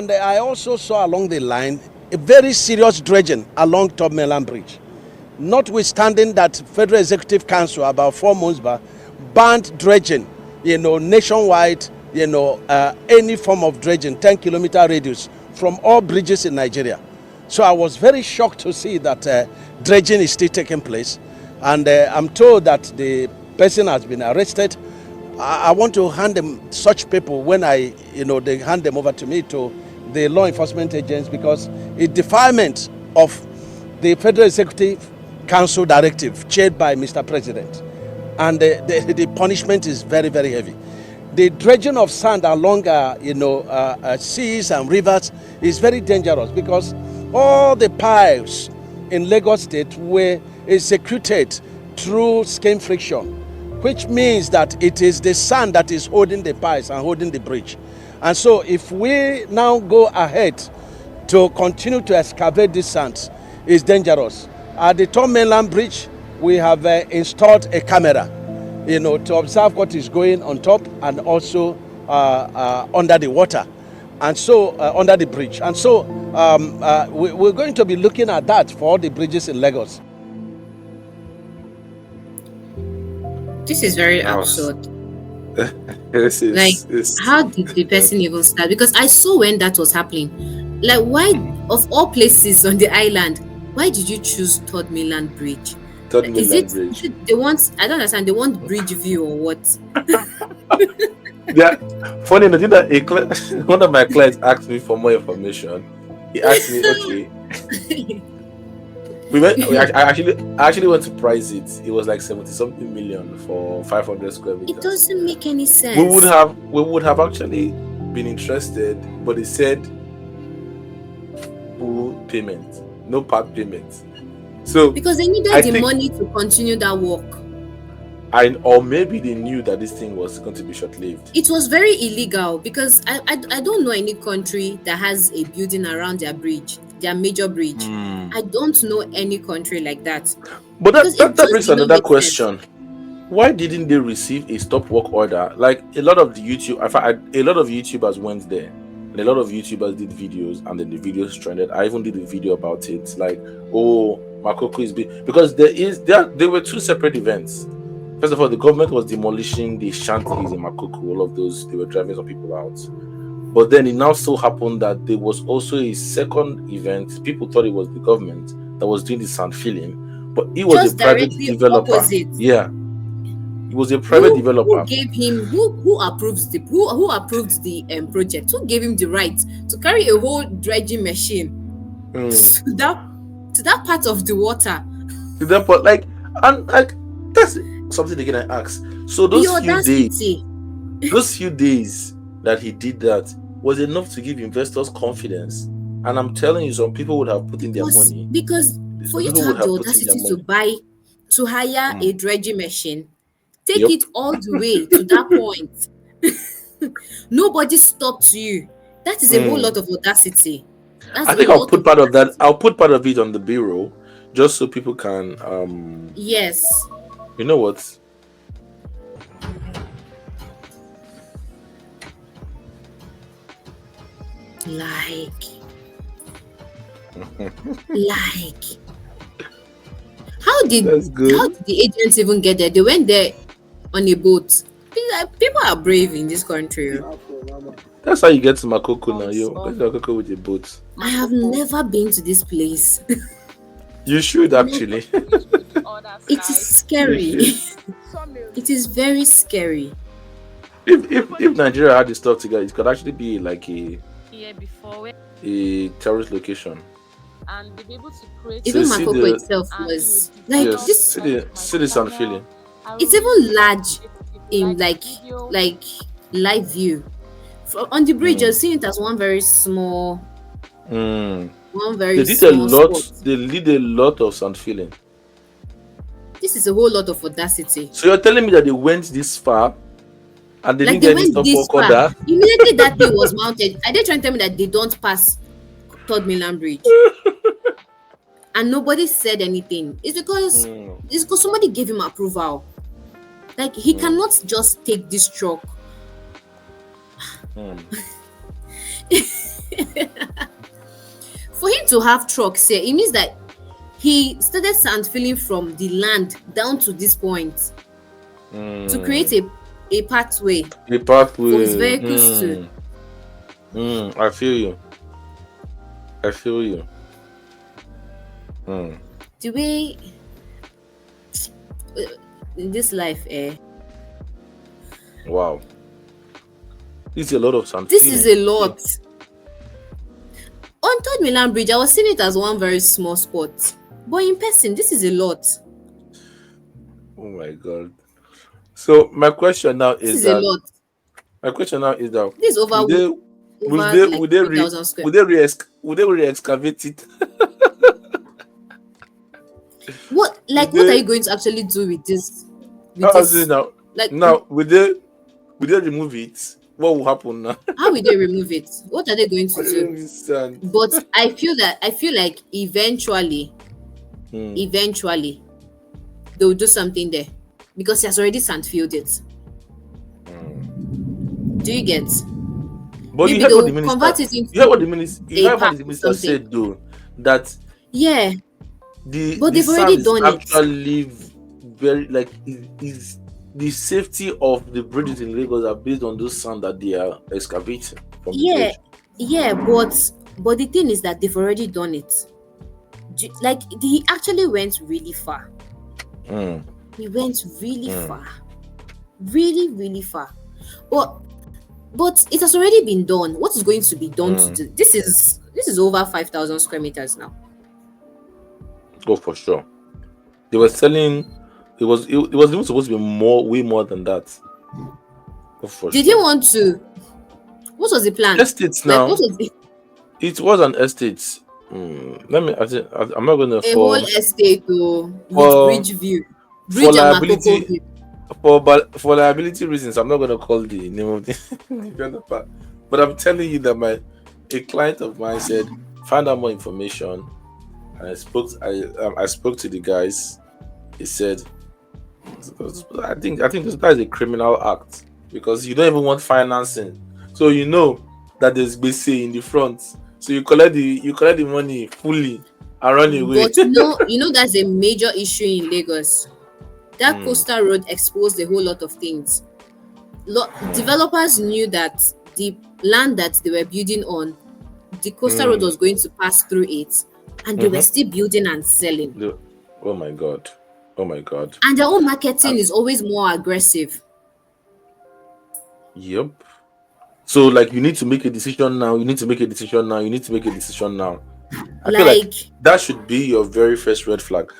And I also saw along the line a very serious dredging along Top Mainland Bridge. Notwithstanding that Federal Executive Council about 4 months back banned dredging, nationwide, any form of dredging, 10-kilometer radius from all bridges in Nigeria. So I was very shocked to see that dredging is still taking place. And I'm told that the person has been arrested. I want to hand them such people when they hand them over to me to the law enforcement agents, because it's defilement of the Federal Executive Council directive chaired by Mr. President. And the punishment is very, very heavy. The dredging of sand along seas and rivers is very dangerous, because all the piles in Lagos State were executed through skin friction, which means that it is the sand that is holding the piles and holding the bridge. And so if we now go ahead to continue to excavate these sands, it's dangerous. At the Top Mainland Bridge, we have installed a camera, to observe what is going on top and also under the water, and so under the bridge. And so we're going to be looking at that for all the bridges in Lagos. This is very absurd. How did the person even start? Because I saw when that was happening. Like, why, of all places on the island, why did you choose Third Mainland Bridge? Is it they want? I don't understand. They want bridge view or what? Yeah, funny enough, that one of my clients asked me for more information. He asked me, okay. I actually went to price it. It was like 70-something million for 500 square meters. It doesn't make any sense. We would have actually been interested, but they said full payment, no part payment. So because they needed the money to continue that work. Or maybe they knew that this thing was going to be short-lived. It was very illegal, because I don't know any country that has a building around their bridge, their major bridge. I don't know any country like that. But that brings another question. Why didn't they receive a stop work order? Like a lot of YouTubers went there, and a lot of YouTubers did videos, and then the videos trended. I even did a video about it. Like, Makoko is because there were two separate events. First of all, the government was demolishing the shanties in Makoko, all of those. They were driving some people out. But then it now so happened that there was also a second event. People thought it was the government that was doing the sand filling, but it was a private developer. Opposite. Yeah, it was a private developer. Who gave him? Who approved the project? Who gave him the right to carry a whole dredging machine to that part of the water? To that part, that's something they're gonna ask. So those few days that he did that was enough to give investors confidence. And I'm telling you, some people would have put in their money. Because for you to have the audacity to hire a dredging machine, take it all the way to that point. Nobody stopped you. That is a whole lot of audacity. I think I'll put part of that. I'll put part of it on the bureau, just so people can. Yes. You know what? How did the agents even get there? They went there on a boat. People are brave in this country. That's how you get to Makoko now. You get to Makoko with a boat. I have never been to this place. You should actually. It is scary. It is very scary. If Nigeria had this stuff together, it could actually be like a terrorist location. And be able to create. Even Makoko itself was like this. See the sand feeling. It's even large in like live view. On the bridge, you're seeing it as one very small. One very small spot. They did a lot of sand feeling. This is a whole lot of audacity. So you're telling me that they went this far and they didn't get any stop work order? Immediately that thing was mounted. Are they trying to tell me that they don't pass Third Mainland Bridge? And nobody said anything. It's because somebody gave him approval. Like, he cannot just take this truck. to have trucks here, it means that he started sand filling from the land down to this point to create a pathway for his vehicles to. I feel you. The way in this life, Wow. This is a lot of sand. This is a lot. On Third Milan Bridge, I was seeing it as one very small spot. But in person, this is a lot. Oh my God. So my question now This is is that a lot. This is over would they 3,000 square. would they re-excavate it? What are you going to actually do with this? Now, Like, would they remove it? What will happen now? how will they remove it? What are they going to do? Understand. But I feel like eventually they'll do something there because he has already sandfilled it. Do you get? But Maybe you heard what the they'll convert minister. it into You heard what the minister. You heard what the minister something. said though, that Yeah, but they've sand already is done it. actually very is the safety of the bridges in Lagos are based on those sand that they are excavating from the bridge. Yeah, but the thing is that they've already done it. Like, he actually went really far. He went really far, really far. But it has already been done. What is going to be done to this is over 5,000 square meters now. Oh, for sure. They were selling. It was even supposed to be way more than that. Oh, for Did sure. you want to? What was the plan? Estates now. What was it? It was an estate. I'm not going to Whole estate with bridge view, for and liability Makoko view. for liability reasons. I'm not going to call the name of the developer, but I'm telling you that a client of mine said find out more information, and I spoke to the guys. He said, I think that is a criminal act because you don't even want financing, so you know that there's BC in the front. So you collect the money fully and run away. But you know that's a major issue in Lagos. That coastal road exposed a whole lot of things. Developers knew that the land that they were building on, the coastal road was going to pass through it, and they were still building and selling. Oh my God. And their own marketing is always more aggressive. Yep. So like you need to make a decision now. I feel like that should be your very first red flag.